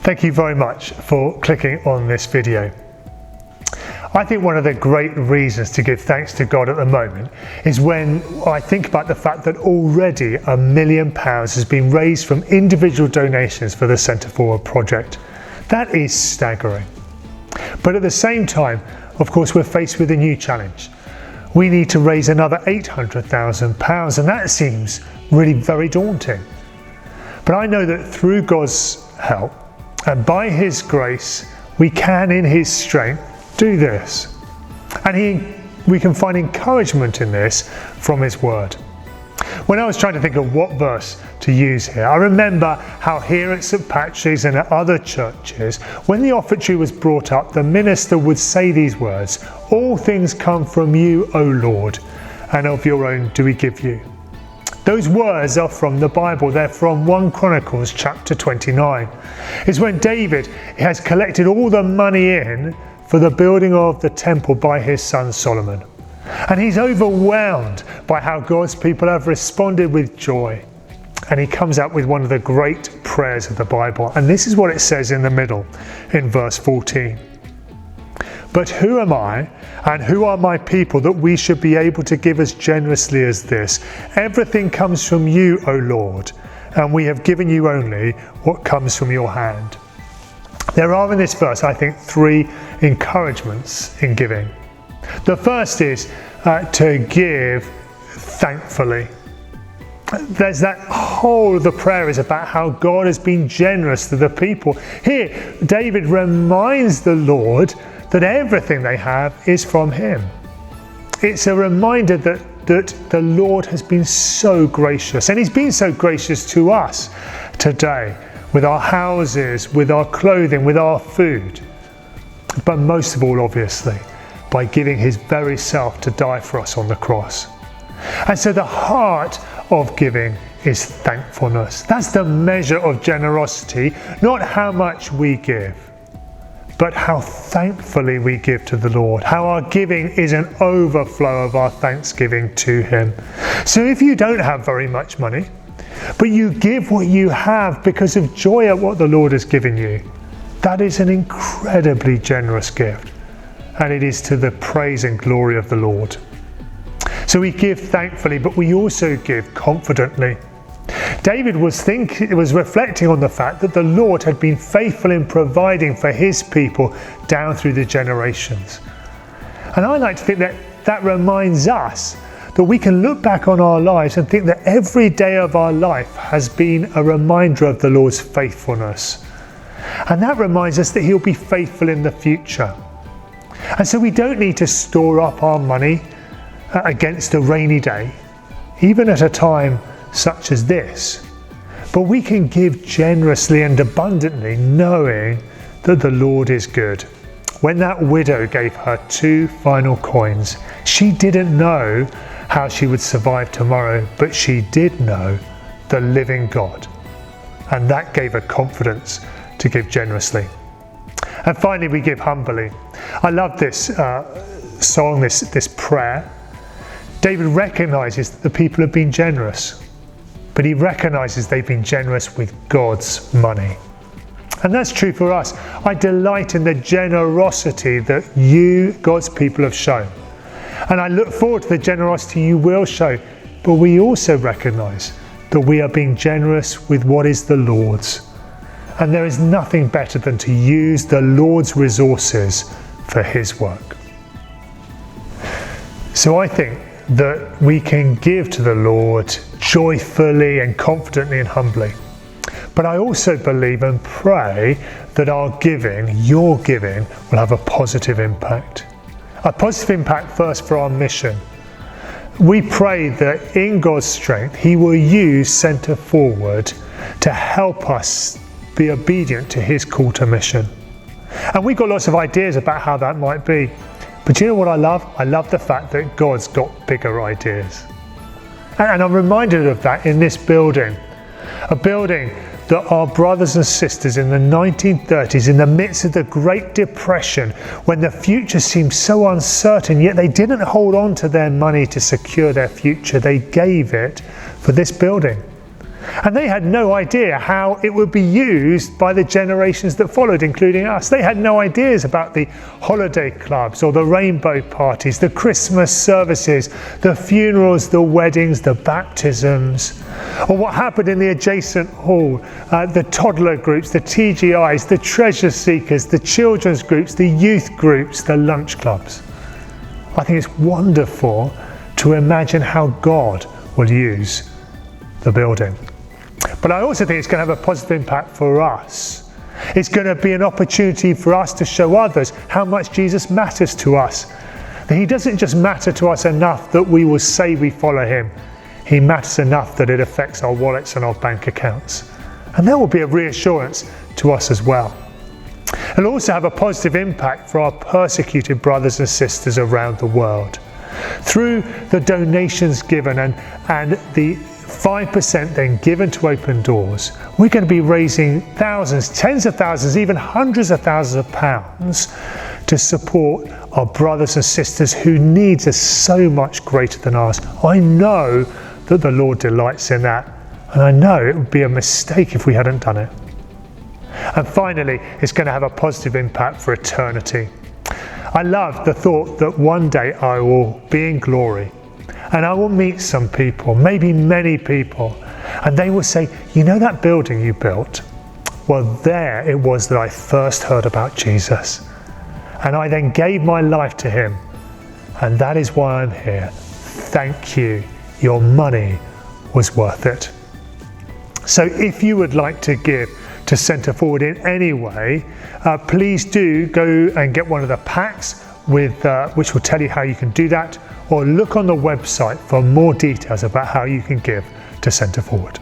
Thank you very much for clicking on this video. I think one of the great reasons to give thanks to God at the moment is when I think about the fact that already £1 million has been raised from individual donations for the CentreForward project. That is staggering. But at the same time, of course, we're faced with a new challenge. We need to raise another £800,000, and that seems really very daunting. But I know that through God's help and by His grace, we can, in His strength, do this. And we can find encouragement in this from His Word. When I was trying to think of what verse to use here, I remember how here at St Patrick's and at other churches, when the offertory was brought up, the minister would say these words, "All things come from you, O Lord, and of your own do we give you." Those words are from the Bible. They're from 1 Chronicles chapter 29. It's when David has collected all the money in for the building of the temple by his son Solomon. And he's overwhelmed by how God's people have responded with joy. And he comes up with one of the great prayers of the Bible. And this is what it says in the middle, in verse 14. "But who am I, and who are my people, that we should be able to give as generously as this? Everything comes from you, O Lord, and we have given you only what comes from your hand." There are in this verse, I think, 3 encouragements in giving. The first is to give thankfully. There's that whole of the prayer is about how God has been generous to the people. Here, David reminds the Lord that everything they have is from Him. It's a reminder that the Lord has been so gracious, and He's been so gracious to us today with our houses, with our clothing, with our food. But most of all, obviously, by giving His very self to die for us on the cross. And so the heart of giving is thankfulness. That's the measure of generosity, not how much we give, but how thankfully we give to the Lord, how our giving is an overflow of our thanksgiving to Him. So if you don't have very much money, but you give what you have because of joy at what the Lord has given you, that is an incredibly generous gift, and it is to the praise and glory of the Lord. So we give thankfully, but we also give confidently. David was reflecting on the fact that the Lord had been faithful in providing for His people down through the generations. And I like to think that reminds us that we can look back on our lives and think that every day of our life has been a reminder of the Lord's faithfulness. And that reminds us that He'll be faithful in the future. And so we don't need to store up our money against a rainy day, even at a time such as this. But we can give generously and abundantly, knowing that the Lord is good. When that widow gave her 2 final coins, she didn't know how she would survive tomorrow, but she did know the living God. And that gave her confidence to give generously. And finally, we give humbly. I love this song, this prayer. David recognises that the people have been generous, but he recognises they've been generous with God's money. And that's true for us. I delight in the generosity that you, God's people, have shown. And I look forward to the generosity you will show. But we also recognise that we are being generous with what is the Lord's. And there is nothing better than to use the Lord's resources for His work. So I think that we can give to the Lord joyfully and confidently and humbly. But I also believe and pray that our giving, your giving, will have a positive impact. A positive impact first for our mission. We pray that in God's strength, He will use CentreForward to help us be obedient to His call to mission. And we've got lots of ideas about how that might be. But you know what I love? I love the fact that God's got bigger ideas. And I'm reminded of that in this building. A building that our brothers and sisters in the 1930s, in the midst of the Great Depression, when the future seemed so uncertain, yet they didn't hold on to their money to secure their future. They gave it for this building. And they had no idea how it would be used by the generations that followed, including us. They had no ideas about the holiday clubs or the rainbow parties, the Christmas services, the funerals, the weddings, the baptisms, or what happened in the adjacent hall, the toddler groups, the TGIs, the treasure seekers, the children's groups, the youth groups, the lunch clubs. I think it's wonderful to imagine how God will use the building. But I also think it's going to have a positive impact for us. It's going to be an opportunity for us to show others how much Jesus matters to us. That he doesn't just matter to us enough that we will say we follow him. He matters enough that it affects our wallets and our bank accounts. And that will be a reassurance to us as well. It'll also have a positive impact for our persecuted brothers and sisters around the world. Through the donations given and the 5% then given to Open Doors, we're going to be raising thousands, tens of thousands, even hundreds of thousands of pounds to support our brothers and sisters whose needs are so much greater than ours. I know that the Lord delights in that, and I know it would be a mistake if we hadn't done it. And finally, it's going to have a positive impact for eternity. I love the thought that one day I will be in glory and I will meet some people, maybe many people, and they will say, you know that building you built? Well, there it was that I first heard about Jesus. And I then gave my life to him. And that is why I'm here. Thank you. Your money was worth it. So if you would like to give to CentreForward in any way, please do go and get one of the packs which will tell you how you can do that, or look on the website for more details about how you can give to CentreForward.